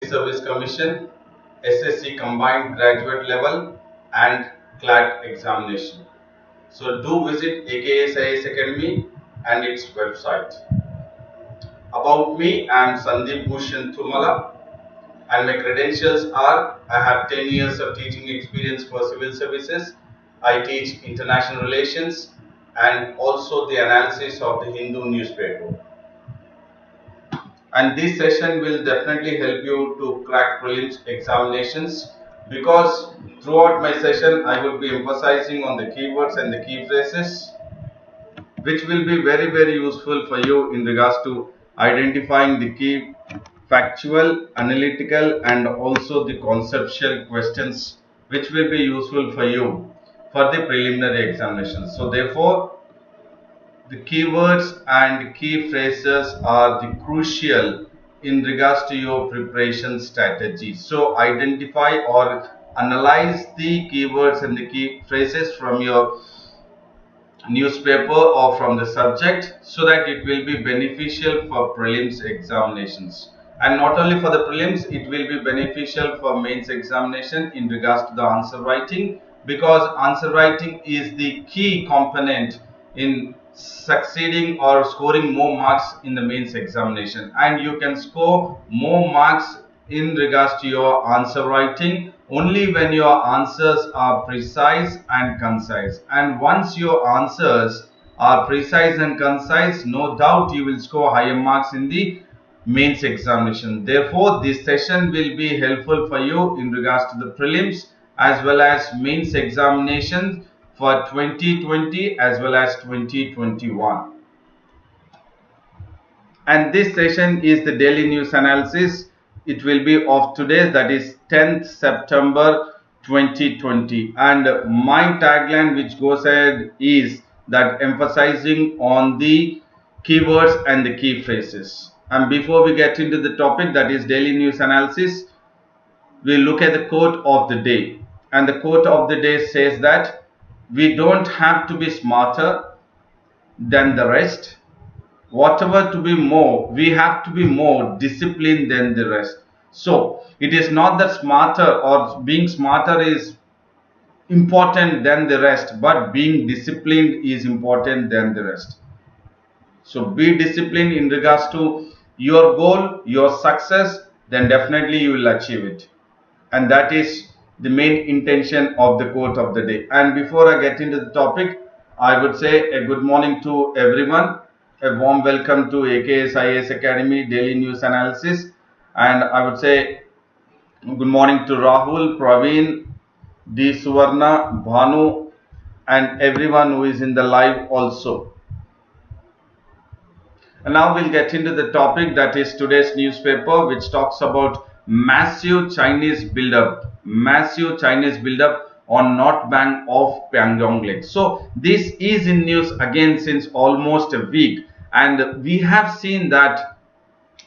Service Commission, SSC Combined Graduate Level and CLAT examination. So do visit AKSIS Academy and its website. About me, I am Sandeep Bhushan Thumala and my credentials are I have 10 years of teaching experience for civil services. I teach international relations and also the analysis of the Hindu newspaper. And this session will definitely help you to crack prelims examinations because throughout my session I will be emphasizing on the keywords and the key phrases which will be very useful for you in regards to identifying the key factual, analytical and also the conceptual questions which will be useful for you for the preliminary examination. So therefore the keywords and key phrases are the crucial in regards to your preparation strategy. So identify or analyze the keywords and the key phrases from your newspaper or from the subject so that it will be beneficial for prelims examinations. And not only for the prelims, it will be beneficial for mains examination in regards to the answer writing, because answer writing is the key component in succeeding or scoring more marks in the mains examination. And you can score more marks in regards to your answer writing only when your answers are precise and concise. And once your answers are precise and concise, no doubt you will score higher marks in the mains examination. Therefore, this session will be helpful for you in regards to the prelims as well as mains examinations for 2020 as well as 2021. And this session is the daily news analysis. It will be of today, that is 10th September 2020, and my tagline which goes ahead is that emphasizing on the keywords and the key phrases. And before we get into the topic, that is daily news analysis, we look at the quote of the day. And the quote of the day says that we don't have to be smarter than the rest. Whatever to be more, we have to be more disciplined than the rest. So it is not that smarter or being smarter is important than the rest, but being disciplined is important than the rest. So be disciplined in regards to your goal, your success, then definitely you will achieve it. And that is the main intention of the quote of the day. And before I get into the topic, I would say a good morning to everyone. A warm welcome to AKSIS Academy Daily News Analysis. And I would say good morning to Rahul, Praveen, D. Suvarna, Bhanu, and everyone who is in the live also. And now we'll get into the topic, that is today's newspaper, which talks about massive Chinese buildup on north bank of Pangong Lake. So this is in news again since almost a week, and we have seen that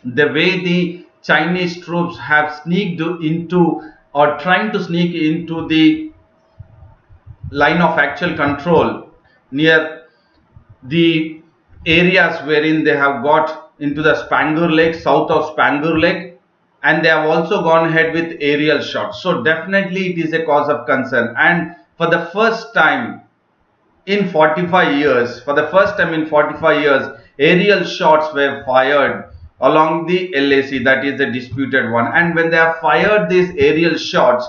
the way the Chinese troops have sneaked into or trying to sneak into the line of actual control near the areas wherein they have got into the Spangur Lake, south of Spangur Lake, and they have also gone ahead with aerial shots. So definitely it is a cause of concern. And for the first time in 45 years, aerial shots were fired along the LAC, that is the disputed one. And when they have fired these aerial shots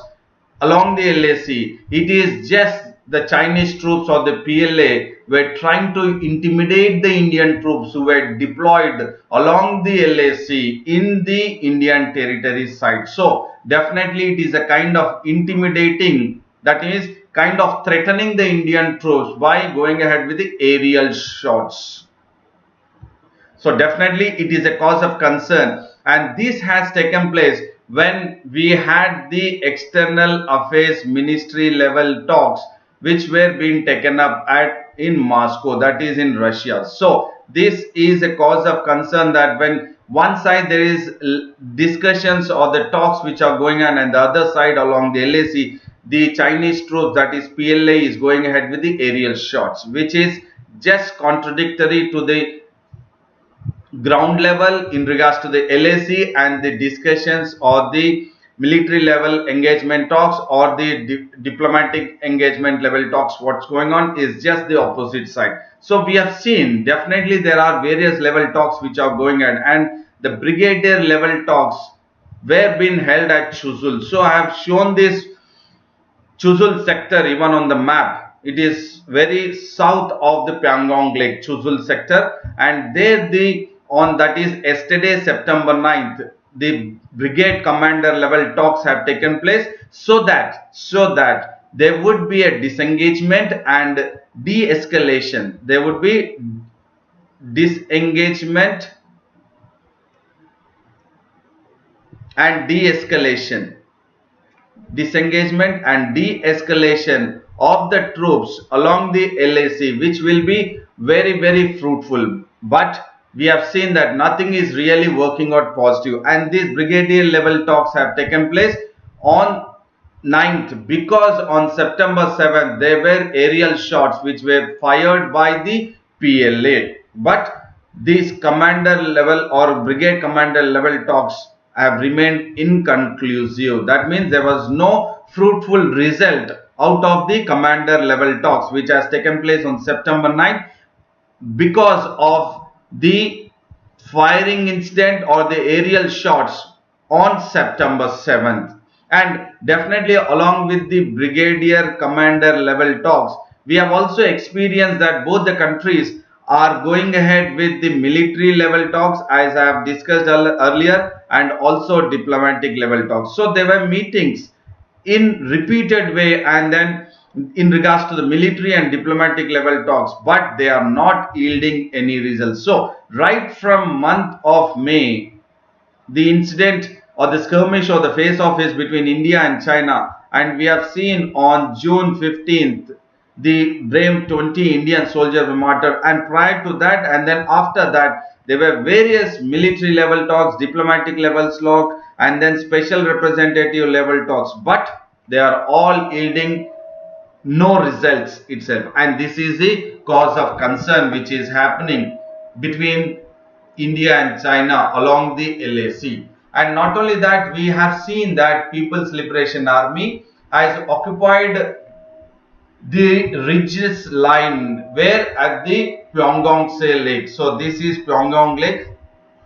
along the LAC, it is just the Chinese troops or the PLA were trying to intimidate the Indian troops who were deployed along the LAC in the Indian territory side. So definitely it is a kind of intimidating, that is kind of threatening the Indian troops by going ahead with the aerial shots. So definitely it is a cause of concern, and this has taken place when we had the external affairs ministry level talks which were being taken up in Moscow, that is in Russia. So this is a cause of concern that when one side there is discussions or the talks which are going on, and the other side along the LAC, the Chinese troops, that is PLA, is going ahead with the aerial shots, which is just contradictory to the ground level in regards to the LAC, and the discussions or the military level engagement talks or the diplomatic engagement level talks, what's going on is just the opposite side. So we have seen definitely there are various level talks which are going on, and the brigadier level talks were being held at Chuzul. So I have shown this Chuzul sector even on the map. It is very south of the Pyongyang Lake, Chuzul sector, and there the on that is yesterday September 9th, the brigade commander level talks have taken place, so that there would be a disengagement and de-escalation. There would be disengagement and de-escalation. Disengagement and de-escalation of the troops along the LAC, which will be very fruitful. But we have seen that nothing is really working out positive, and these brigadier level talks have taken place on 9th, because on September 7th there were aerial shots which were fired by the PLA. But these commander level or brigade commander level talks have remained inconclusive. That means there was no fruitful result out of the commander level talks which has taken place on September 9th, because of the firing incident or the aerial shots on September 7th. And definitely along with the brigadier commander level talks, we have also experienced that both the countries are going ahead with the military level talks, as I have discussed earlier, and also diplomatic level talks. So there were meetings in repeated way, and then in regards to the military and diplomatic level talks, but they are not yielding any results. So right from month of May, the incident or the skirmish or the face-off is between India and China, and we have seen on June 15th the brave 20 Indian soldiers were martyred, and prior to that and then after that there were various military level talks, diplomatic level talks, and then special representative level talks, but they are all yielding no results itself, and this is the cause of concern which is happening between India and China along the LAC. And not only that, we have seen that People's Liberation Army has occupied the ridges line where at the Pyeonggang Lake. So this is Pyeonggang Lake.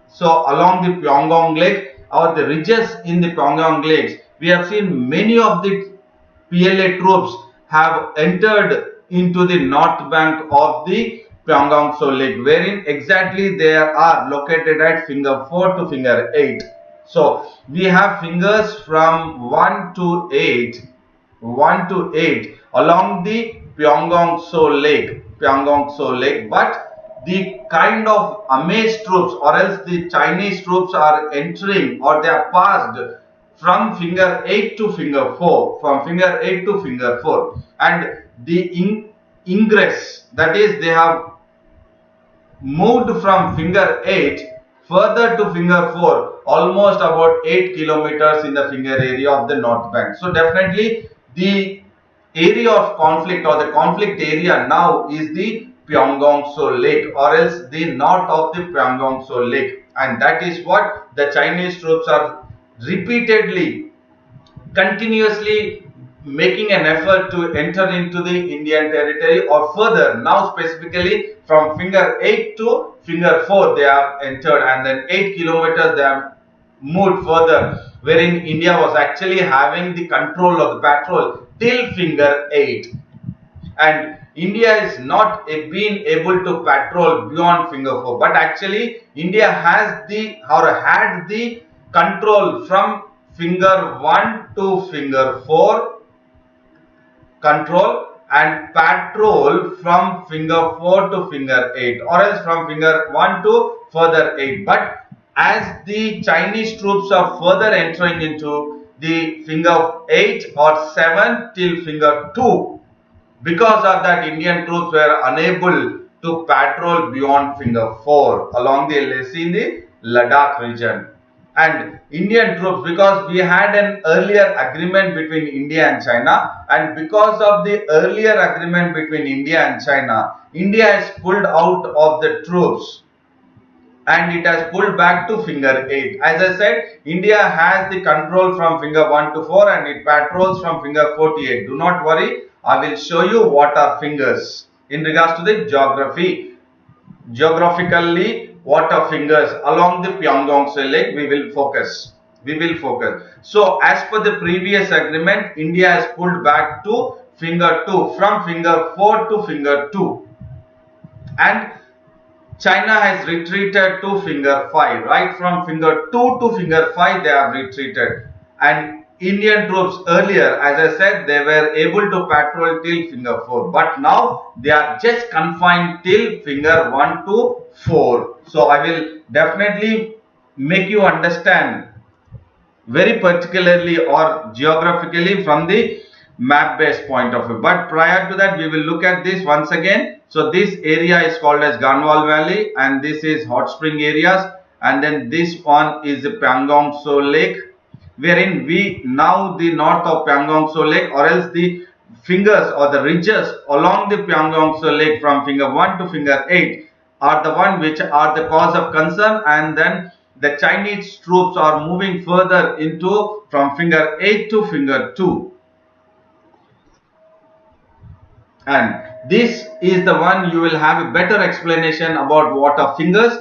So along the Pyeonggang Lake or the ridges in the Pyeonggang Lakes, we have seen many of the PLA troops have entered into the north bank of the Pyeonggang Lake, wherein exactly they are located at finger 4 to finger 8. So we have fingers from 1 to 8 along the Pyeonggang Lake, but the kind of amazed troops or else the Chinese troops are entering or they are passed from finger 8 to finger 4, and the ingress, that is they have moved from finger 8 further to finger 4, almost about 8 kilometers in the finger area of the north bank. So definitely the area of conflict or the conflict area now is the Pyeonggang Lake or else the north of the Pyeonggang Lake, and that is what the Chinese troops are repeatedly, continuously making an effort to enter into the Indian territory or further. Now specifically from finger 8 to finger 4 they have entered, and then 8 kilometers they have moved further, wherein India was actually having the control of the patrol till finger 8, and India is not been able to patrol beyond finger 4, but actually India has the or had the control from finger 1 to finger 4 control, and patrol from finger 4 to finger 8 or else from finger 1 to further 8. But as the Chinese troops are further entering into the finger 8 or 7 till finger 2, because of that Indian troops were unable to patrol beyond finger 4 along the LAC in the Ladakh region. And Indian troops, because we had an earlier agreement between India and China, and because of the earlier agreement between India and China, India has pulled out of the troops and it has pulled back to finger 8. As I said, India has the control from finger 1 to 4 and it patrols from finger 4 to 8. Do not worry, I will show you what are fingers in regards to the geography. Geographically, what are fingers along the Pyeonggang-so Lake we will focus. So as per the previous agreement, India has pulled back to finger 2 from finger 4 to finger 2 and China has retreated to finger 5, right? From finger 2 to finger 5 they have retreated, and Indian troops earlier, as I said, they were able to patrol till finger 4, but now they are just confined till finger 1 to 4. So I will definitely make you understand very particularly or geographically from the map based point of view. But prior to that, we will look at this once again. So this area is called as Ganwal Valley and this is hot spring areas, and then this one is the Pyeonggang-so Lake, wherein we now the north of Pyeonggang-so Lake or else the fingers or the ridges along the Pyeonggang-so Lake from finger 1 to finger 8 are the one which are the cause of concern, and then the Chinese troops are moving further into from finger 8 to finger 2. And this is the one you will have a better explanation about what are fingers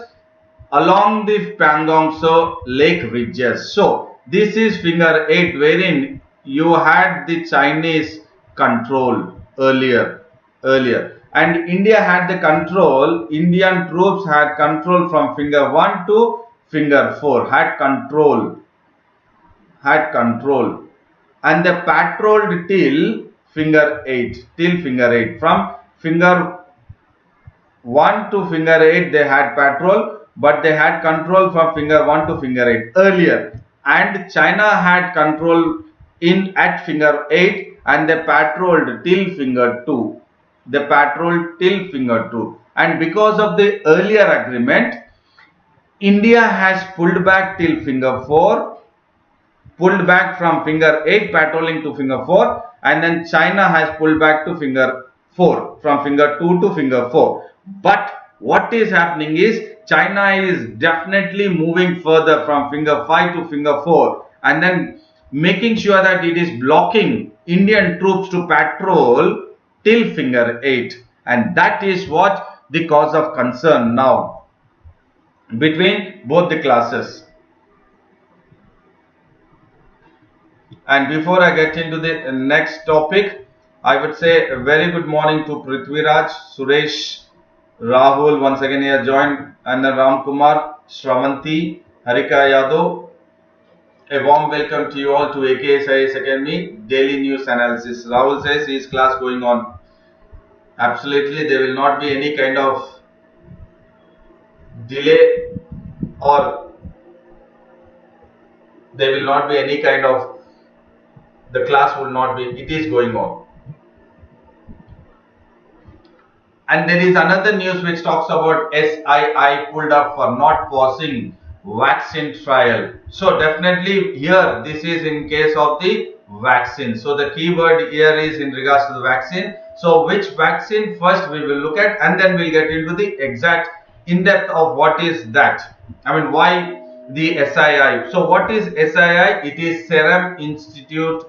along the Pyeonggang-so Lake ridges. So this is finger 8 wherein you had the Chinese control earlier and India had the control, Indian troops had control from finger 1 to finger 4, had control and they patrolled till finger 8, from finger 1 to finger 8 they had patrol, but they had control from finger 1 to finger 8 earlier, and China had control at finger 8 and they patrolled till finger 2. And because of the earlier agreement, India has pulled back till finger 4, pulled back from finger 8 patrolling to finger 4, and then China has pulled back to finger 4 from finger 2 to finger 4. But what is happening is China is definitely moving further from finger 5 to finger 4 and then making sure that it is blocking Indian troops to patrol till finger 8, and that is what the cause of concern now between both the classes. And before I get into the next topic, I would say a very good morning to Prithviraj, Suresh, Rahul, once again he has joined, and Ram Kumar, Shravanti, Harika Yadav. A warm welcome to you all to AKSIS Academy Daily News Analysis. Rahul says his class going on. Absolutely, there will not be any kind of delay or there will not be any kind of, the class will not be, it is going on. And there is another news which talks about SII pulled up for not pausing vaccine trial. So definitely here this is in case of the vaccine. So the keyword here is in regards to the vaccine. So which vaccine first we will look at, and then we'll get into the exact in-depth of what is that. I mean, why the SII. So what is SII? It is Serum Institute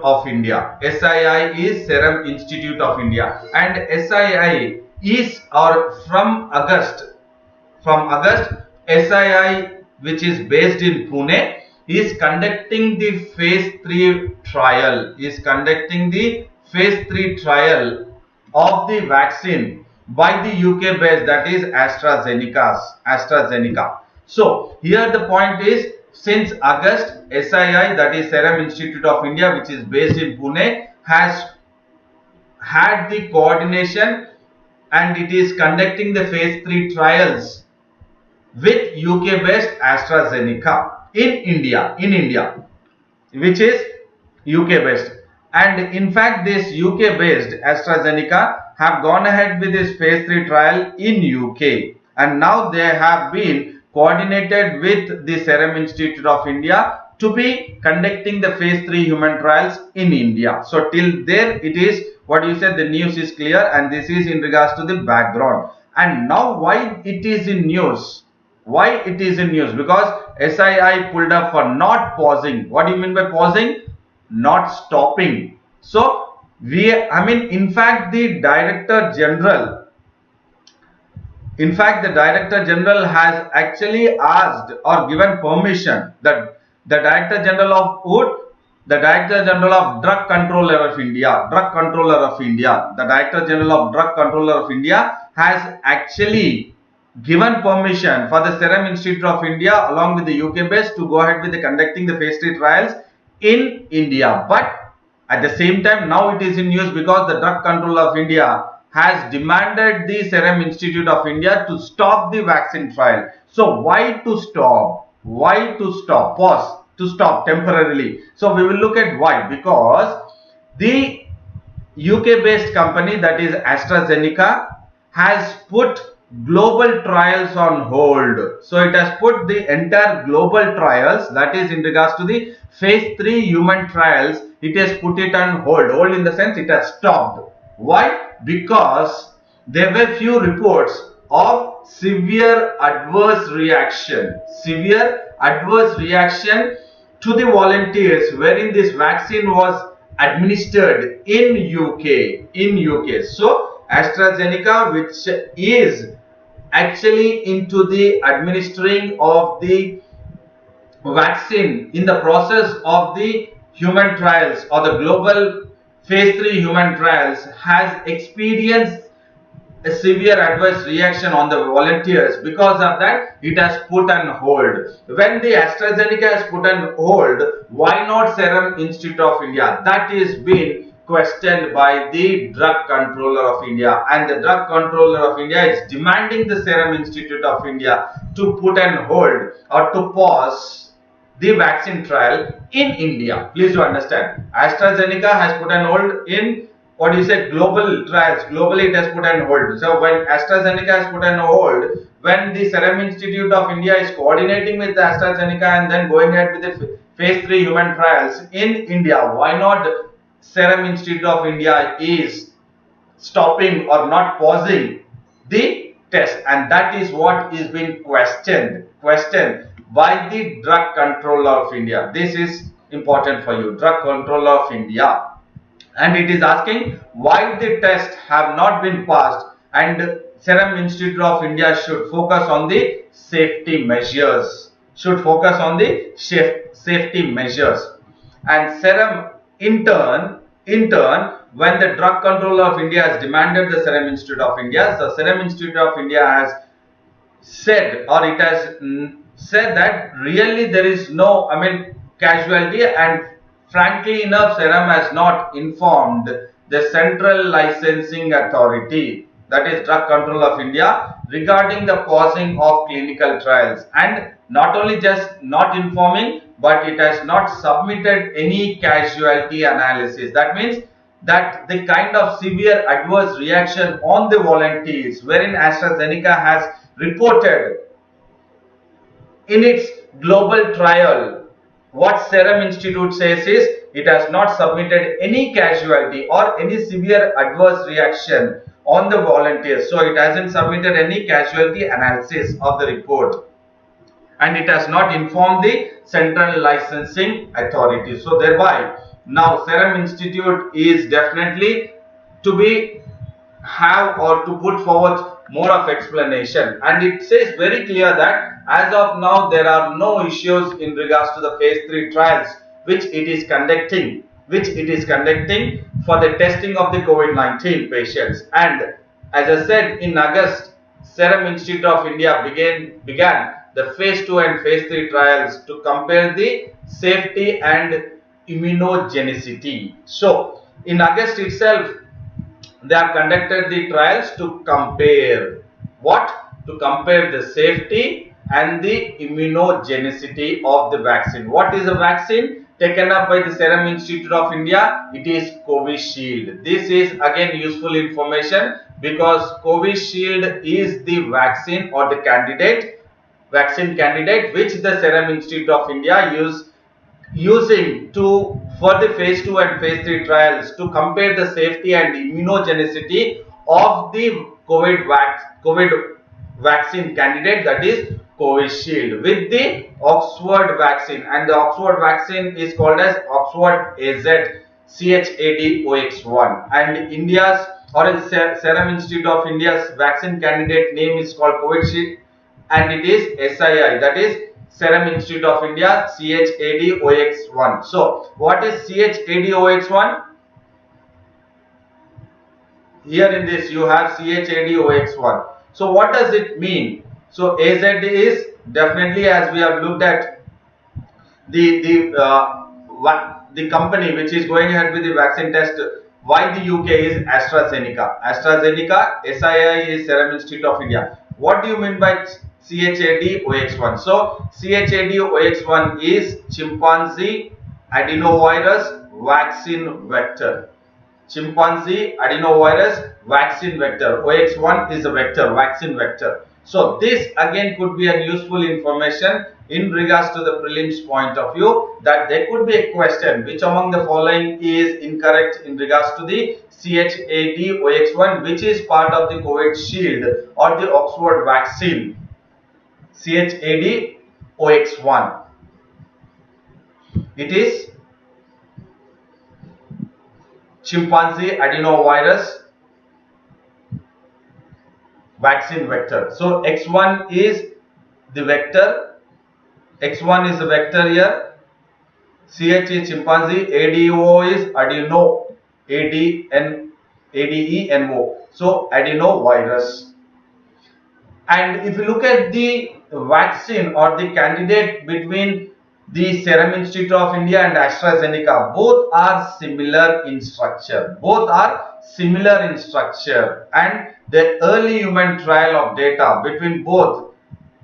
of India. SII is Serum Institute of India, and SII is, or from August, SII, which is based in Pune, is conducting the phase 3 trial, of the vaccine by the UK based, that is AstraZeneca. So here the point is, since August, SII, that is Serum Institute of India, which is based in Pune, has had the coordination and it is conducting the phase 3 trials with UK based AstraZeneca in India, which is UK based. And in fact, this UK based AstraZeneca have gone ahead with this phase 3 trial in UK, and now they have been coordinated with the Serum Institute of India to be conducting the phase 3 human trials in India. So till there it is, what you said, the news is clear, and this is in regards to the background. And now why it is in news? Why it is in news? Because SII pulled up for not pausing. What do you mean by pausing? Not stopping. So in fact, the Director General has actually asked or given permission that the Director General of UD, the Director General of Drug Controller of India, the Director General of Drug Controller of India has actually given permission for the Serum Institute of India along with the UK base to go ahead with the conducting the phase 3 trials in India. But at the same time, now it is in news because the Drug Controller of India has demanded the Serum Institute of India to stop the vaccine trial. So why to stop? Why to stop? Pause. To stop temporarily. So we will look at why. Because the UK based company, that is AstraZeneca, has put global trials on hold. So it has put the entire global trials, that is in regards to the phase 3 human trials, it has put it on hold. Hold in the sense it has stopped. Why? Because there were few reports of severe adverse reaction to the volunteers wherein this vaccine was administered in UK. So AstraZeneca, which is actually into the administering of the vaccine in the process of the human trials or the global phase 3 human trials, has experienced a severe adverse reaction on the volunteers. Because of that, it has put on hold. When the AstraZeneca has put on hold, why not Serum Institute of India? That is being questioned by the Drug Controller of India, and the Drug Controller of India is demanding the Serum Institute of India to put on hold or to pause the vaccine trial in India. Please do understand, AstraZeneca has put on hold in global trials. Globally it has put on hold. So when AstraZeneca has put on hold, when the Serum Institute of India is coordinating with AstraZeneca and then going ahead with the phase 3 human trials in India, why not Serum Institute of India is stopping or not pausing the test? And that is what is being questioned by the Drug Controller of India. This is important for you, Drug Controller of India. And it is asking why the tests have not been passed, and Serum Institute of India should focus on the safety measures. And Serum in turn, when the Drug Controller of India has demanded the Serum Institute of India, the Serum Institute of India has said, or it has said that really there is no casualty, and frankly enough, Serum has not informed the Central Licensing Authority, that is Drug Control of India, regarding the pausing of clinical trials. And not only just not informing, but it has not submitted any casualty analysis. That means that the kind of severe adverse reaction on the volunteers wherein AstraZeneca has reported in its global trial, what Serum Institute says is it has not submitted any casualty or any severe adverse reaction on the volunteers. So it hasn't submitted any casualty analysis of the report, and it has not informed the Central Licensing Authority. So thereby now Serum Institute is definitely to be have or to put forward more of explanation, and it says very clear that as of now there are no issues in regards to the phase 3 trials which it is conducting for the testing of the COVID-19 patients. And as I said, in August, Serum Institute of India began the phase 2 and phase 3 trials to compare the safety and immunogenicity. So in August itself, they have conducted the trials to compare the safety and the immunogenicity of the vaccine. What is a vaccine taken up by the Serum Institute of India? It is Covishield. This is again useful information, because Covishield is the vaccine or the vaccine candidate which the Serum Institute of India using for the phase 2 and phase 3 trials to compare the safety and immunogenicity of the COVID vaccine candidate, that is Covishield, with the Oxford vaccine, and the Oxford vaccine is called as Oxford AZ CHAdOx1, and India's or Serum Institute of India's vaccine candidate name is called Covishield, and it is SII, that is Serum Institute of India CHAdOx1. So what is CHAdOx1? Here in this you have CHAdOx1. So what does it mean? So AZ is definitely, as we have looked at, the company which is going ahead with the vaccine test. Why the UK is AstraZeneca. AstraZeneca, SII is Serum Institute of India. What do you mean by CHAdOx1? So CHAdOx1 is chimpanzee adenovirus vaccine vector. Chimpanzee adenovirus vaccine vector. OX1 is a vector, vaccine vector. So this again could be a useful information in regards to the prelims point of view, that there could be a question which among the following is incorrect in regards to the CHAdOx1, which is part of the Covishield or the Oxford vaccine. CHAdOx1, it is chimpanzee adenovirus vaccine vector. So X1 is the vector, X1 is the vector here, CH is chimpanzee, ADO is adeno, ADENO, so adenovirus. And if you look at the vaccine or the candidate between the Serum Institute of India and AstraZeneca, both are similar in structure. And the early human trial of data between both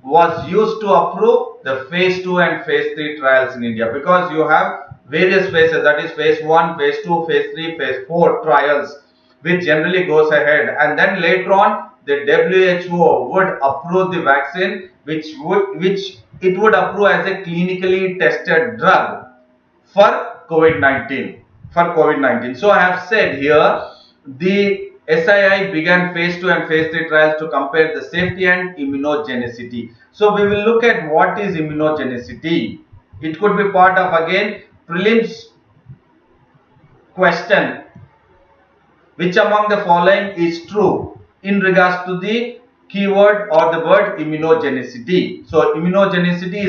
was used to approve the phase 2 and phase 3 trials in India, because you have various phases, that is phase 1, phase 2, phase 3, phase 4 trials, which generally goes ahead, and then later on the WHO would approve the vaccine, which it would approve as a clinically tested drug for COVID-19. So I have said here the SII began phase 2 and phase 3 trials to compare the safety and immunogenicity. So we will look at what is immunogenicity. It could be part of again prelims question, which among the following is true in regards to the keyword or the word immunogenicity. So immunogenicity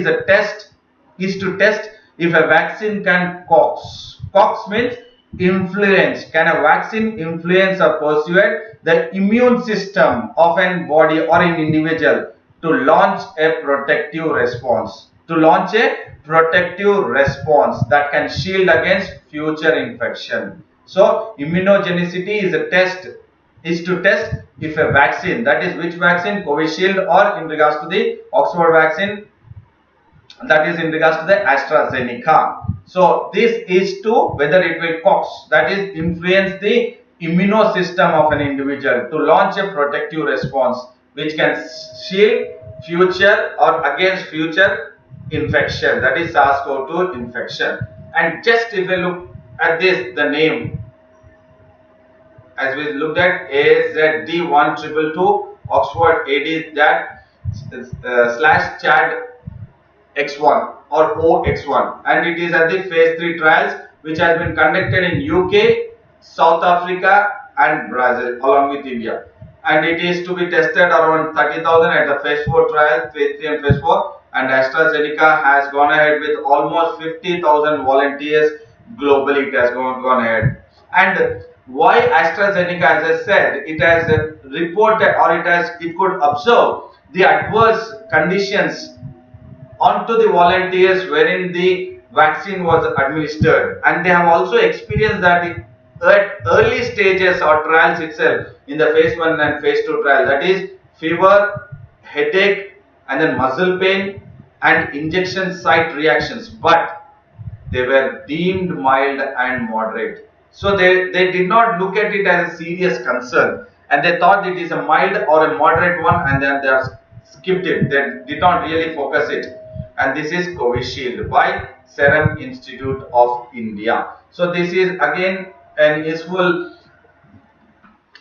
is to test if a vaccine can cause means influence. Can a vaccine influence or persuade the immune system of an body or an individual to launch a protective response? That can shield against future infection. So immunogenicity is to test if a vaccine, that is which vaccine, Covishield, or in regards to the Oxford vaccine, that is in regards to the AstraZeneca. So this is to whether it will cause, that is influence the immune system of an individual to launch a protective response which can shield future or against future infection, that is SARS-CoV-2 infection. And just if we look at this, the name, as we looked at AZD1222 Oxford AD that /CHAd X1 or OX1, and it is at the phase 3 trials which has been conducted in UK, South Africa and Brazil along with India, and it is to be tested around 30,000 at the phase 4 trials, phase 3 and phase 4, and AstraZeneca has gone ahead with almost 50,000 volunteers globally. It has gone ahead. And why AstraZeneca, as I said, it has reported or it could observe the adverse conditions onto the volunteers wherein the vaccine was administered, and they have also experienced that at early stages or trials itself in the phase 1 and phase 2 trial, that is fever, headache and then muscle pain and injection site reactions, but they were deemed mild and moderate. So they did not look at it as a serious concern, and they thought it is a mild or a moderate one, and then they have skipped it. They did not really focus it. And this is Covishield by Serum Institute of India. So this is again an useful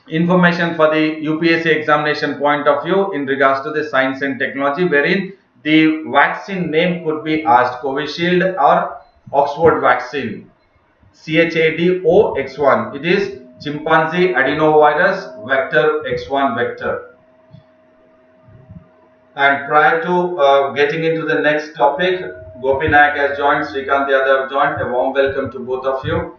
information for the UPSC examination point of view in regards to the science and technology, wherein the vaccine name could be asked Covishield or Oxford vaccine. CHAdOx1. It is chimpanzee adenovirus vector X1 vector. And prior to getting into the next topic, Gopi Nayak has joined, Srikanth Yadav have joined. A warm welcome to both of you.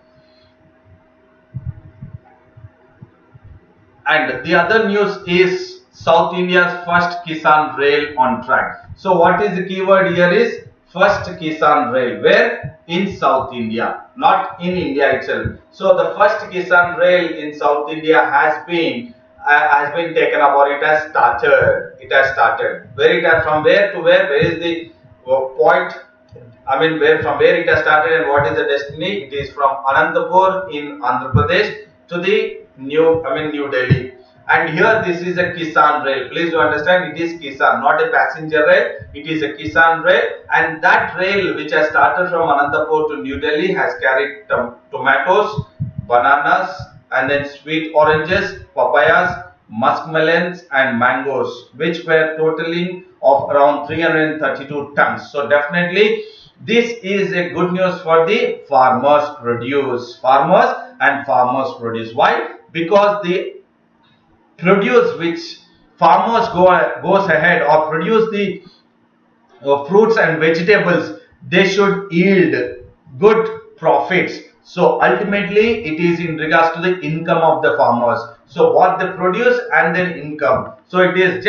And the other news is South India's first Kisan Rail on track. So what is the keyword here is first Kisan Rail. Where? In South India, not in India itself. So the first Kisan Rail in South India has been taken up, or it has started. It has started. From where to where? Where is the point? I mean, from where it has started and what is the destiny? It is from Anantapur in Andhra Pradesh to the New Delhi. And here this is a Kisan Rail. Please do understand, it is Kisan, not a passenger rail. It is a Kisan Rail, and that rail which has started from Anantapur to New Delhi has carried tomatoes, bananas, and then sweet oranges, papayas, muskmelons, and mangoes, which were totaling of around 332 tons. So definitely this is a good news for the farmers produce. Why? Because the produce which farmers goes ahead or produce the fruits and vegetables, they should yield good profits. So ultimately it is in regards to the income of the farmers. So what they produce and then income. So it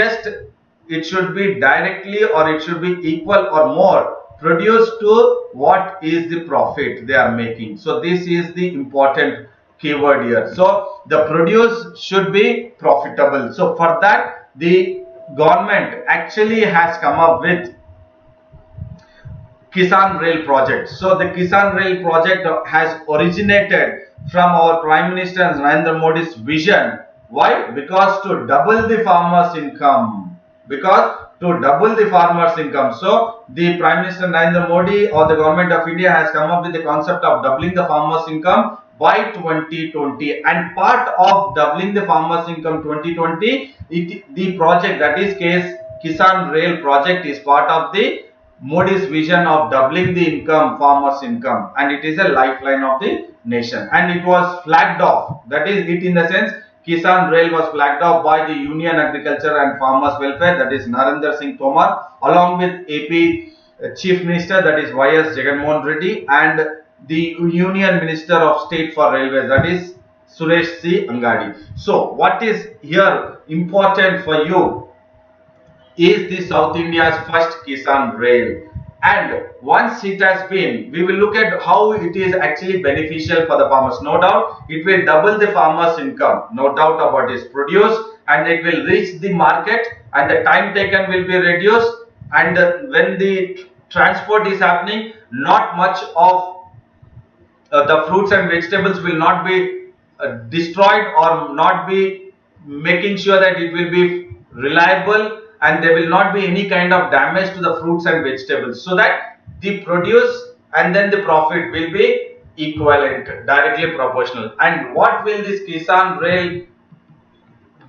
should be directly, or it should be equal or more produced to what is the profit they are making. So this is the important keyword here. So the produce should be profitable. So for that, the government actually has come up with Kisan Rail project. So the Kisan Rail project has originated from our Prime Minister Narendra Modi's vision. Why? Because to double the farmers' income. So the Prime Minister Narendra Modi or the Government of India has come up with the concept of doubling the farmers' income by 2020, and part of doubling the farmers' income 2020, the project, that is Kisan Rail project, is part of the Modi's vision of doubling the farmers' income, and it is a lifeline of the nation. And it was flagged off. That is it in the sense, Kisan Rail was flagged off by the Union Agriculture and Farmers Welfare, that is Narendra Singh Tomar, along with AP Chief Minister, that is YS Jagannath Reddy, and the Union Minister of State for Railways, that is Suresh C. Angadi. So what is here important for you is the South India's first Kisan Rail. And once it has been, we will look at how it is actually beneficial for the farmers. No doubt, it will double the farmers' income. No doubt about this produce, and it will reach the market, and the time taken will be reduced. And when the transport is happening, not much of the fruits and vegetables will not be destroyed, or not be making sure that it will be reliable, and there will not be any kind of damage to the fruits and vegetables, so that the produce and then the profit will be equivalent, directly proportional. And what will this Kisan Rail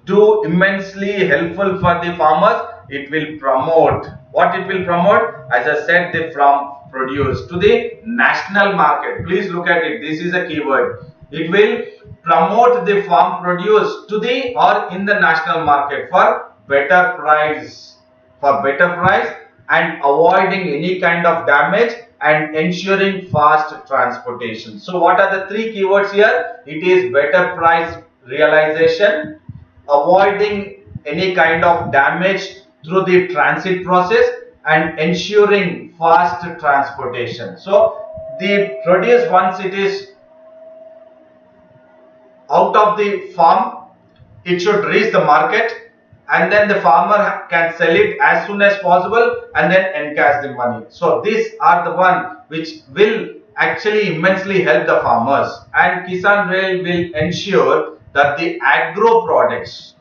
do immensely helpful for the farmers? It will promote, what it will promote, as I said, the from produce to the national market. Please look at it, this is a keyword. It will promote the farm produce to the or in the national market for better price, and avoiding any kind of damage and ensuring fast transportation. So what are the three keywords here? It is better price realization, avoiding any kind of damage through the transit process, and ensuring fast transportation. So the produce, once it is out of the farm, it should reach the market, and then the farmer can sell it as soon as possible and then encash the money. So these are the one which will actually immensely help the farmers. And Kisan Rail will ensure that the agro products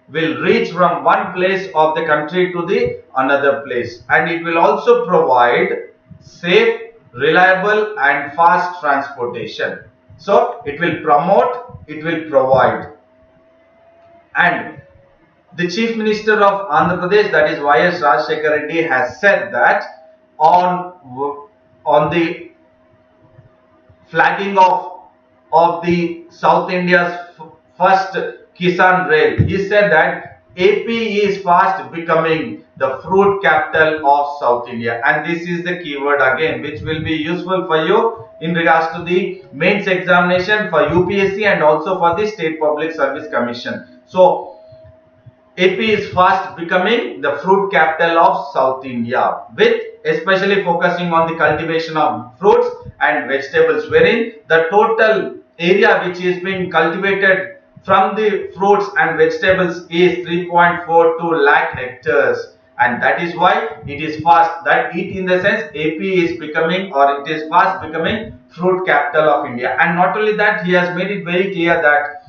will reach from one place of the country to the another place, and it will also provide safe, reliable and fast transportation. So it will promote, it will provide. And the Chief Minister of Andhra Pradesh, that is Y.S. Rajshekhar Reddy, has said that on the flagging of the South India's first Kisan Rail, he said that AP is fast becoming the fruit capital of South India, and this is the keyword again which will be useful for you in regards to the mains examination for UPSC and also for the State Public Service Commission. So AP is fast becoming the fruit capital of South India, with especially focusing on the cultivation of fruits and vegetables, wherein the total area which is being cultivated from the fruits and vegetables is 3.42 lakh hectares, and that is why it is fast, that it in the sense AP is becoming, or it is fast becoming, fruit capital of India. And not only that, he has made it very clear that,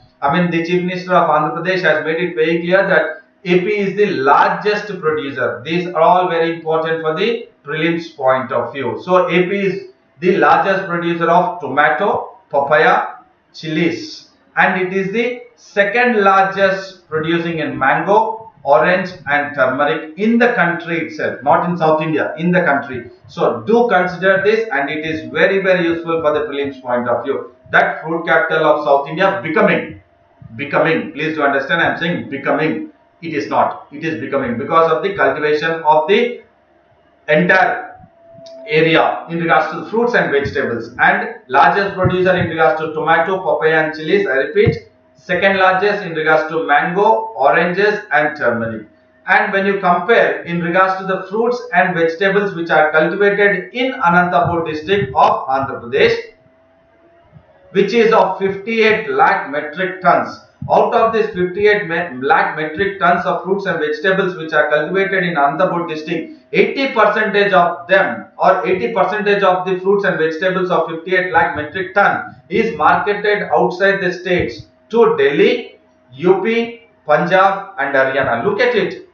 the Chief Minister of Andhra Pradesh has made it very clear that AP is the largest producer. These are all very important for the prelims point of view. So AP is the largest producer of tomato, papaya, chilies, and it is the second largest producing in mango, orange and turmeric in the country itself, not in South India, in the country. So do consider this, and it is very, very useful for the prelims point of view, that fruit capital of South India becoming, please do understand, I am saying becoming, it is not, it is becoming, because of the cultivation of the entire area in regards to fruits and vegetables, and largest producer in regards to tomato, papaya and chilies, I repeat, second largest in regards to mango, oranges and turmeric. And when you compare in regards to the fruits and vegetables which are cultivated in Anantapur district of Andhra Pradesh, which is of 58 lakh metric tons. Out of this 58 lakh metric tons of fruits and vegetables which are cultivated in Anantapur district, 80% of them, or 80% of the fruits and vegetables of 58 lakh metric ton is marketed outside the states to Delhi, UP, Punjab and Haryana. Look at it.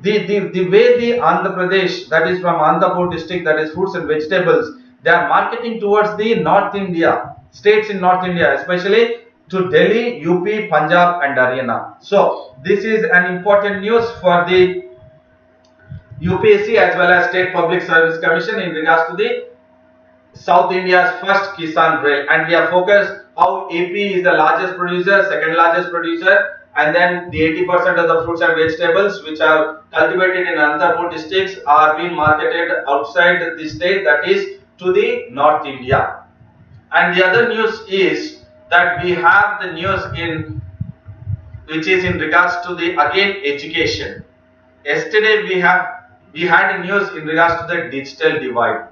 The way the Andhra Pradesh, that is from Anantapur district, that is fruits and vegetables, they are marketing towards the North India, states in North India, especially to Delhi, UP, Punjab and Haryana. So this is an important news for the UPSC as well as State Public Service Commission in regards to the South India's first Kisan Rail, and we have focused how AP is the largest producer, second largest producer, and then the 80% of the fruits and vegetables which are cultivated in Anantapur districts are being marketed outside the state, that is to the North India. And the other news is that we have the news in which is in regards to the again education. Yesterday we had a news in regards to the digital divide.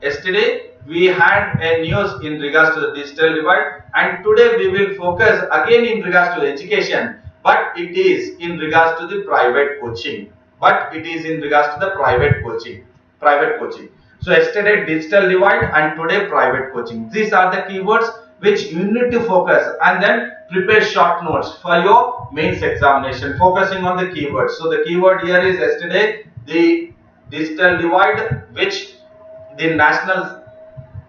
Yesterday we had a news in regards to the digital divide, and today we will focus again in regards to education, but it is in regards to the private coaching. Private coaching. So yesterday digital divide and today private coaching. These are the keywords which you need to focus, and then prepare short notes for your mains examination focusing on the keywords. So the keyword here is yesterday the digital divide, which the National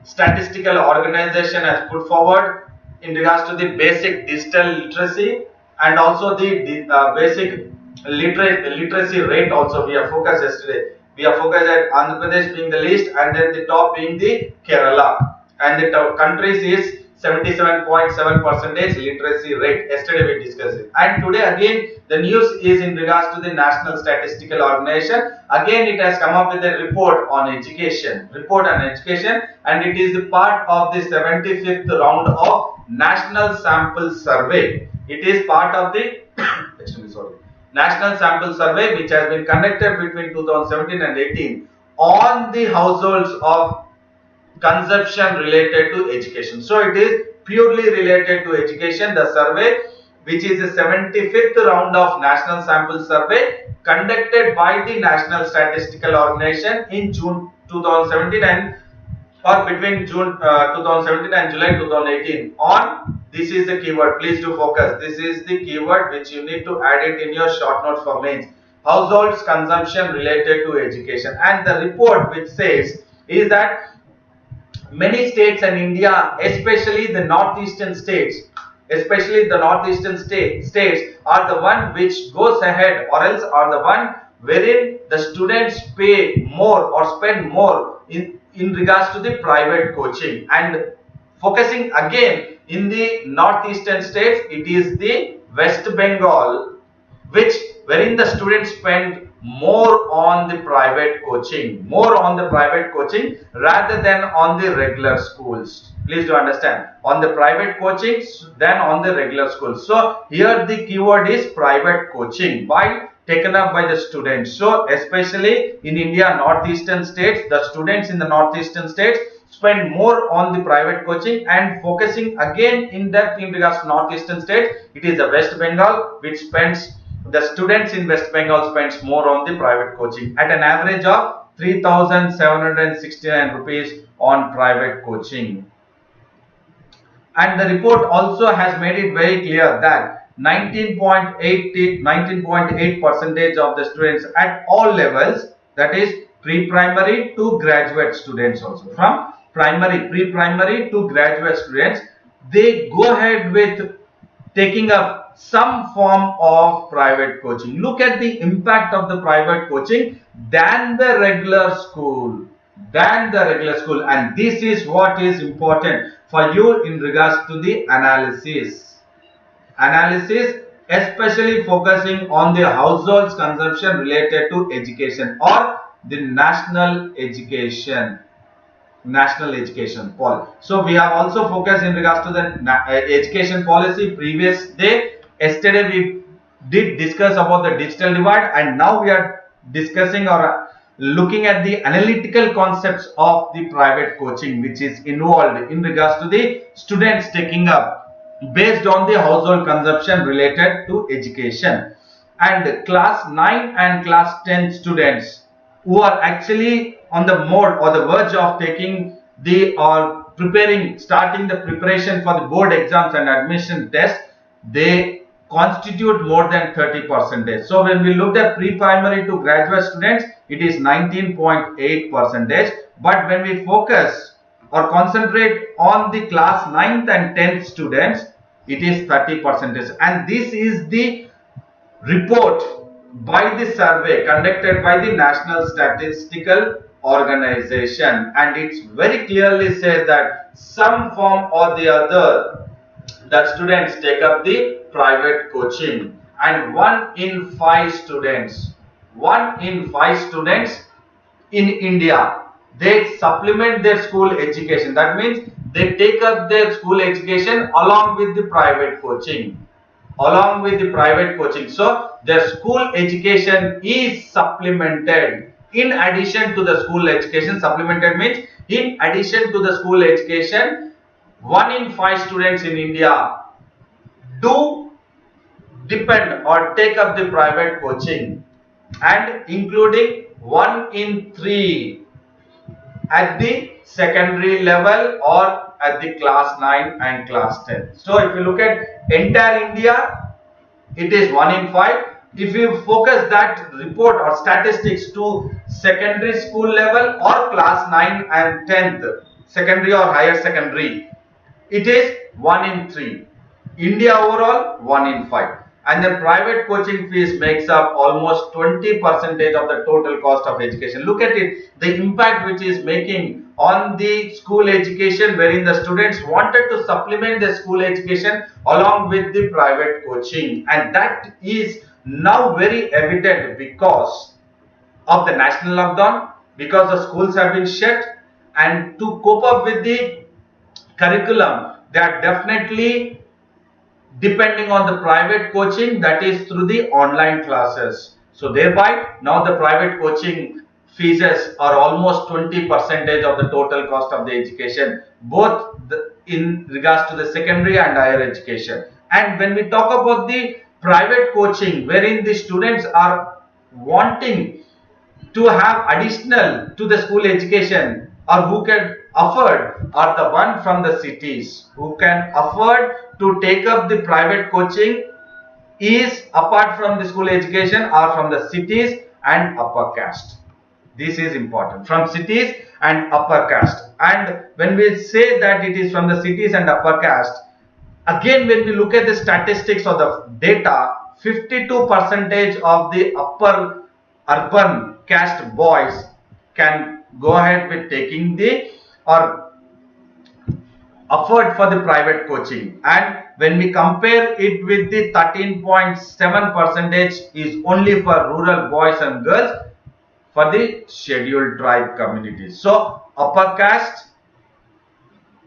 Statistical Organization has put forward in regards to the basic digital literacy, and also the basic literacy rate also we have focused yesterday. We have focused at Andhra Pradesh being the least, and then the top being the Kerala, and the countries is 77.7% literacy rate. Yesterday we discussed it, and today again the news is in regards to the National Statistical Organization. Again it has come up with a report on education, and it is the part of the 75th round of National Sample Survey. It is part of the National Sample Survey which has been conducted between 2017 and 18 on the households of consumption related to education. So it is purely related to education, the survey, which is the 75th round of National Sample Survey conducted by the National Statistical Organization in June 2017 and or between June 2017 and July 2018 on, this is the keyword, please do focus, this is the keyword which you need to add it in your short notes for mains, households consumption related to education. And the report which says is that many states in India, especially the northeastern states, states are the one which goes ahead, or else are the one wherein the students pay more or spend more in regards to the private coaching. And focusing again in the northeastern states, it is the West Bengal, which wherein the students spend more on the private coaching, rather than on the regular schools. Please do understand, on the private coaching than on the regular schools. So here the keyword is private coaching by taken up by the students. So especially in India northeastern states, the students in the northeastern states spend more on the private coaching. And focusing again in depth in regards to northeastern states, it is the West Bengal, which spends, the students in West Bengal spends more on the private coaching at an average of 3,769 rupees on private coaching. And the report also has made it very clear that 19.8% of the students at all levels, that is pre-primary to graduate students, also from pre-primary to graduate students, they go ahead with taking up some form of private coaching. Look at the impact of the private coaching than the regular school, and this is what is important for you in regards to the analysis, especially focusing on the households consumption related to education or the national education policy. So we have also focused in regards to the education policy previous day. Yesterday we did discuss about the digital divide, and now we are discussing or looking at the analytical concepts of the private coaching, which is involved in regards to the students taking up based on the household consumption related to education. And class 9 and class 10 students who are actually on the mode or the verge of taking the or starting the preparation for the board exams and admission tests, they constitute more than 30%. So when we looked at pre-primary to graduate students, it is 19.8%. But when we focus or concentrate on the class 9th and 10th students, it is 30%. And this is the report by the survey conducted by the National Statistical Organization, and it very clearly says that some form or the other that students take up the private coaching. And 1 in 5 students in India, they supplement their school education. That means they take up their school education along with the private coaching. So their school education is supplemented in addition to the school education. Supplemented means in addition to the school education. 1 in 5 students in India do depend or take up the private coaching, and including 1 in 3 at the secondary level or at the class 9 and class 10. So if you look at entire India, it is 1 in 5. If you focus that report or statistics to secondary school level or class 9 and 10th, secondary or higher secondary, it is 1 in 3. India overall 1 in 5. And the private coaching fees makes up almost 20% of the total cost of education. Look at it, the impact which is making on the school education, wherein the students wanted to supplement their school education along with the private coaching. And that is now very evident because of the national lockdown, because the schools have been shut, and to cope up with the curriculum, they are definitely depending on the private coaching, that is through the online classes. So thereby now the private coaching fees are almost 20% of the total cost of the education, both in regards to the secondary and higher education. And when we talk about the private coaching, wherein the students are wanting to have additional to the school education, or who can afford, are the one from the cities who can afford to take up the private coaching, is apart from the school education, are from the cities and upper caste. This is important. From cities and upper caste. And when we say that it is from the cities and upper caste, again when we look at the statistics or the data, 52% of the upper urban caste boys can go ahead with taking the or afford for the private coaching, and when we compare it with the 13.7% is only for rural boys and girls for the scheduled tribe communities. So upper caste,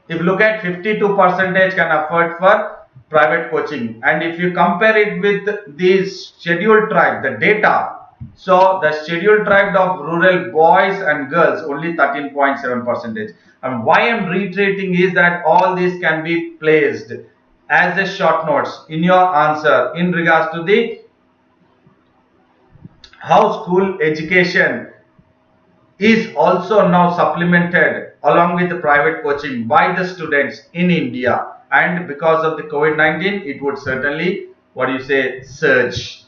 if you look at 52% can afford for private coaching, and if you compare it with the scheduled tribe, the data, so the scheduled tribe of rural boys and girls only 13.7%. And why I am reiterating is that all this can be placed as a short notes in your answer in regards to the how school education is also now supplemented along with the private coaching by the students in India, and because of the COVID-19 it would certainly, what do you say, surge.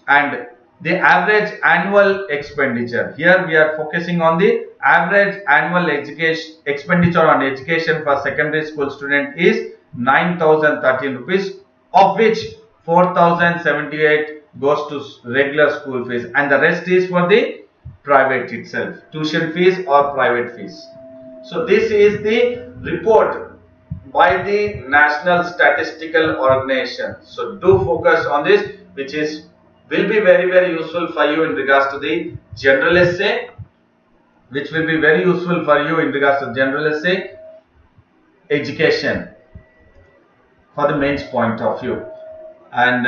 And the average annual expenditure, here we are focusing on the average annual education expenditure on education for secondary school student is 9,013 rupees, of which 4,078 goes to regular school fees and the rest is for the private itself, tuition fees or private fees. So this is the report by the National Statistical Organization. So do focus on this, which is will be very useful for you in regards to the general essay, which will be very useful for you in regards to general essay education for the mains point of view. And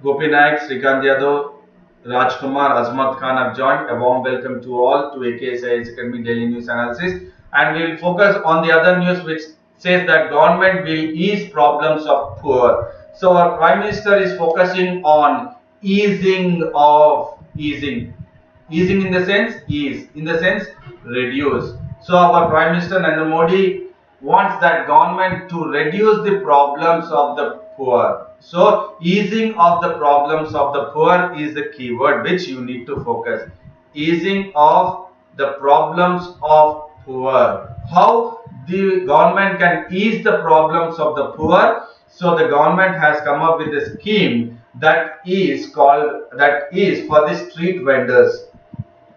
Gopi Naik, Srikant Yadav, Rajkumar, Azmat Khan have joined. A warm welcome to all to AKSIS Academy Daily News Analysis. And we will focus on the other news which says that government will ease problems of poor. So our Prime Minister is focusing on easing in the sense ease, in the sense reduce. So our Prime Minister Narendra Modi wants that government to reduce the problems of the poor. So easing of the problems of the poor is the keyword which you need to focus. Easing of the problems of poor. How the government can ease the problems of the poor? So the government has come up with a scheme that is for the street vendors.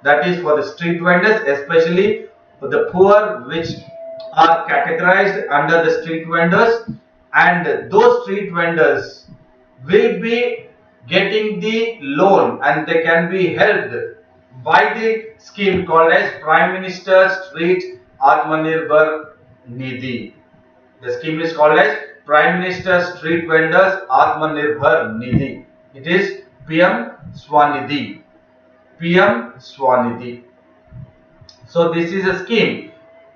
That is for the street vendors, especially for the poor which are categorized under the street vendors, and those street vendors will be getting the loan and they can be helped by the scheme called as Prime Minister Street Atmanirbhar Nidhi. The scheme is called as Prime Minister Street Vendors Atmanirbhar Nidhi. It is PM Swanidhi. PM Swanidhi. So this is a scheme,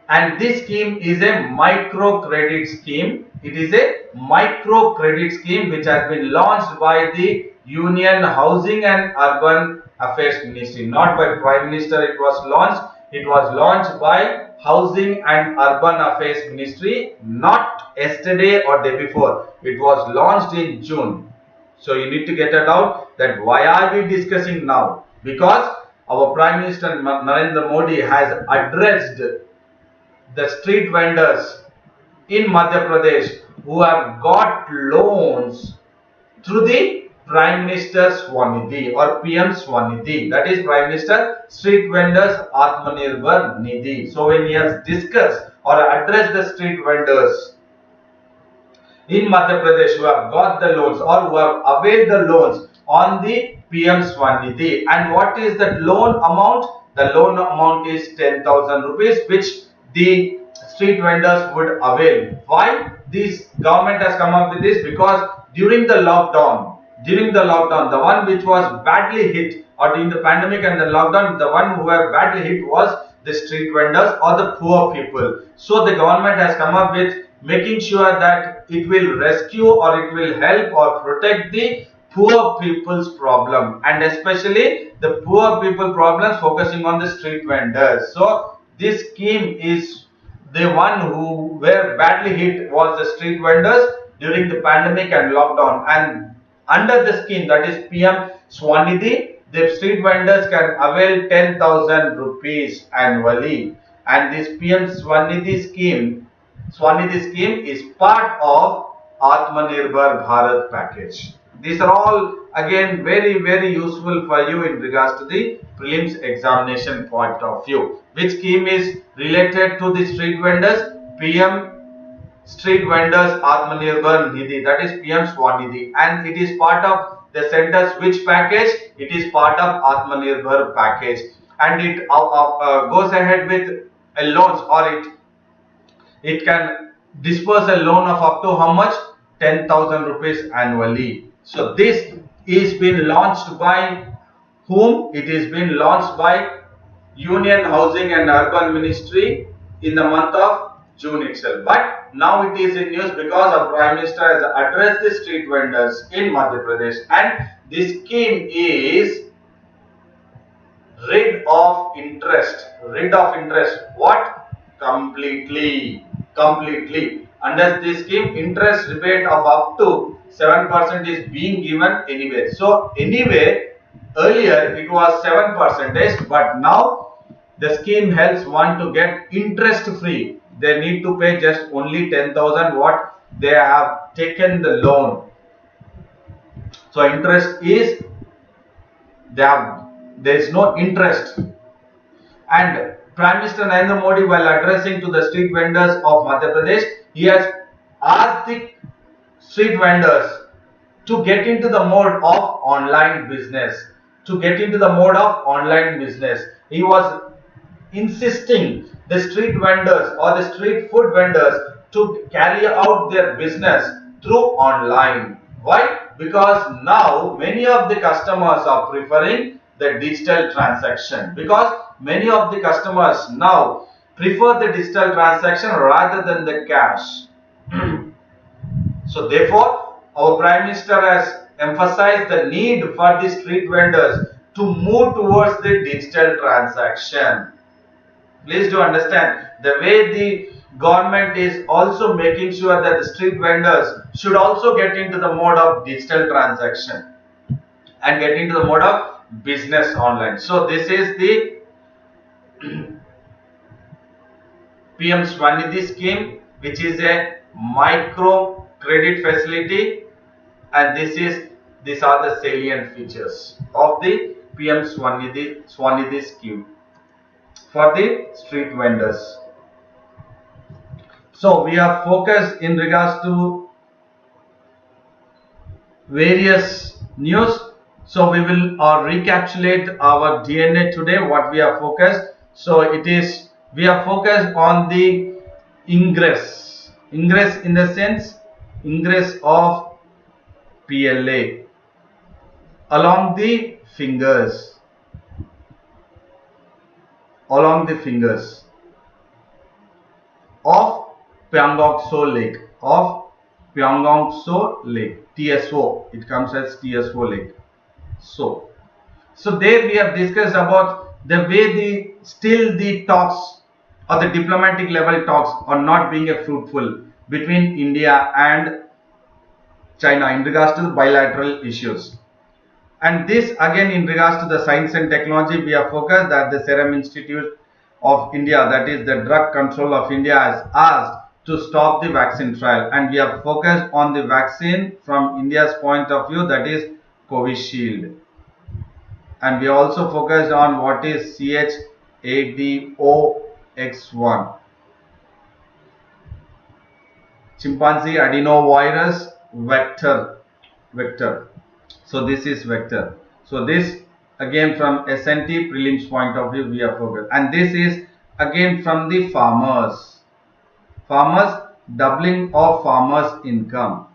and this scheme is a micro credit scheme. It is a micro credit scheme which has been launched by the Union Housing and Urban Affairs Ministry, not by Prime Minister. It was launched by Housing and Urban Affairs Ministry, not yesterday or day before. It was launched in June. So you need to get it out that why are we discussing now? Because our Prime Minister Narendra Modi has addressed the street vendors in Madhya Pradesh who have got loans through the Prime Minister Swanidhi or PM Swanidhi, that is Prime Minister Street Vendors Atmanirbhar Nidhi. So when he has discussed or addressed the street vendors in Madhya Pradesh who have got the loans or who have availed the loans on the PM Swanidhi, and what is that loan amount? The loan amount is 10,000 rupees which the street vendors would avail. Why this government has come up with this? Because during the lockdown, the one which was badly hit, or during the pandemic and the lockdown, the one who were badly hit was the street vendors or the poor people. So the government has come up with making sure that it will rescue or it will help or protect the poor people's problem, and especially the poor people problems focusing on the street vendors. So this scheme is the one who were badly hit was the street vendors during the pandemic and lockdown, and under the scheme, that is PM Swanidhi, the street vendors can avail 10,000 rupees annually, and this PM Swanidhi scheme is part of Atmanirbhar Bharat package. These are all again very useful for you in regards to the prelims examination point of view. Which scheme is related to the street vendors? PM Street Vendors Atmanirbhar Nidhi, that is PM Swanidhi, and it is part of the center's which package? It is part of Atmanirbhar package, and it goes ahead with a loans, or it can disperse a loan of up to how much? 10,000 rupees annually. So this is been launched by whom? It is been launched by Union Housing and Urban Ministry in the month of June itself. But now it is in news because our Prime Minister has addressed the street vendors in Madhya Pradesh, and this scheme is rid of interest. Rid of interest. What? Completely. Under this scheme, interest rebate of up to 7% is being given anyway. So anyway, earlier it was 7%, but now the scheme helps one to get interest free. They need to pay just only 10,000 what they have taken the loan. So interest is there is no interest. And Prime Minister Narendra Modi, while addressing to the street vendors of Madhya Pradesh, he has asked the street vendors to get into the mode of online business. He was insisting the street vendors or the street food vendors to carry out their business through online. Why? Because now many of the customers are preferring the digital transaction, because many of the customers now prefer the digital transaction rather than the cash. So therefore, our Prime Minister has emphasized the need for the street vendors to move towards the digital transaction. Please do understand, the way the government is also making sure that the street vendors should also get into the mode of digital transaction and get into the mode of business online. So this is the PM Swanidhi scheme, which is a micro credit facility, and these are the salient features of the PM Swanidhi scheme for the street vendors. So we are focused in regards to various news. So we will recapitulate our DNA today, what we are focused. So we are focused on the ingress in the sense ingress of PLA along the fingers of Pyeongtaek Lake, TSO. It comes as TSO Lake. So there we have discussed about the way the talks or the diplomatic level talks are not being fruitful between India and China in regards to the bilateral issues. And this again in regards to the science and technology, we are focused that the Serum Institute of India, that is the Drug Control of India, has asked to stop the vaccine trial, and we are focused on the vaccine from India's point of view, that is Covishield. And we are also focused on what is CH-ADOX1, chimpanzee adenovirus vector. So this is vector. So this again from SNT prelims point of view we are focused, and this is again from the farmers, doubling of farmers income,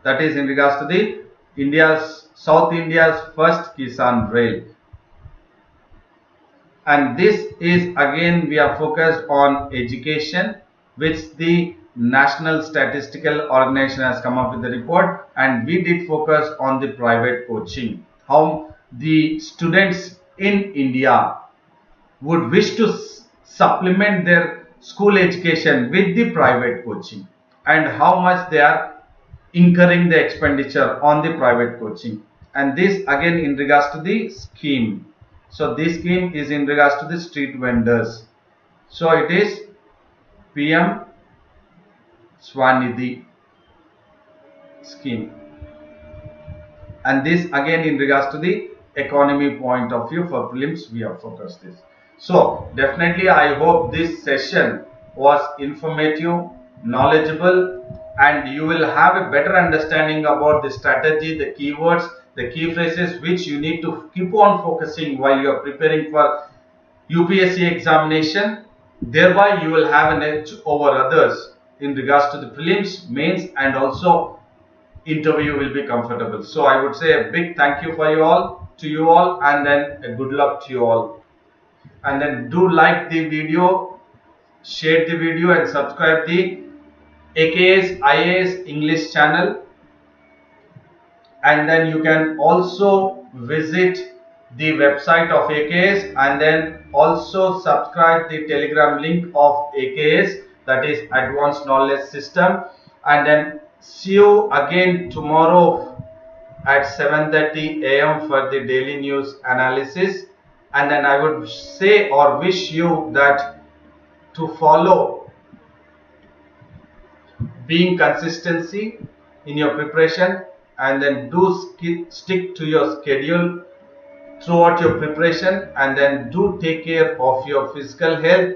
that is in regards to the South India's first Kisan Rail. And this is again we are focused on education, which the National Statistical Organization has come up with the report, and we did focus on the private coaching, how the students in India would wish to supplement their school education with the private coaching, and how much they are incurring the expenditure on the private coaching. and this again in regards to the scheme. So this scheme is in regards to the street vendors. So it is PM Swanidhi scheme, and this again in regards to the economy point of view. For prelims we have focused this. So definitely I hope this session was informative, knowledgeable, and you will have a better understanding about the strategy, the keywords, the key phrases which you need to keep on focusing while you are preparing for UPSC examination. Thereby you will have an edge over others in regards to the prelims, mains, and also interview will be comfortable. So I would say a big thank you for you all, and then a good luck to you all. And then do like the video, share the video, and subscribe the AKS IAS English channel. And then you can also visit the website of AKS, and then also subscribe the Telegram link of AKS, that is Advanced Knowledge System. And then see you again tomorrow at 7:30 AM for the daily news analysis. And then I would say or wish you that to follow being consistency in your preparation, and then do stick to your schedule throughout your preparation, and then do take care of your physical health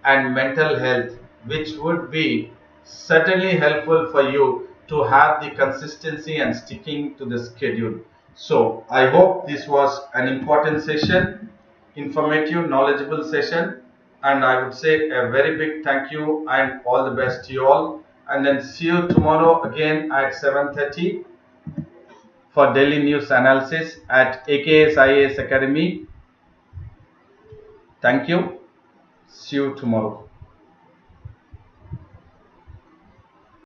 and mental health, which would be certainly helpful for you to have the consistency and sticking to the schedule. So I hope this was an important session, informative, knowledgeable session, and I would say a very big thank you and all the best to you all. And then see you tomorrow again at 7:30 for daily news analysis at AKS IAS Academy. Thank you. See you tomorrow.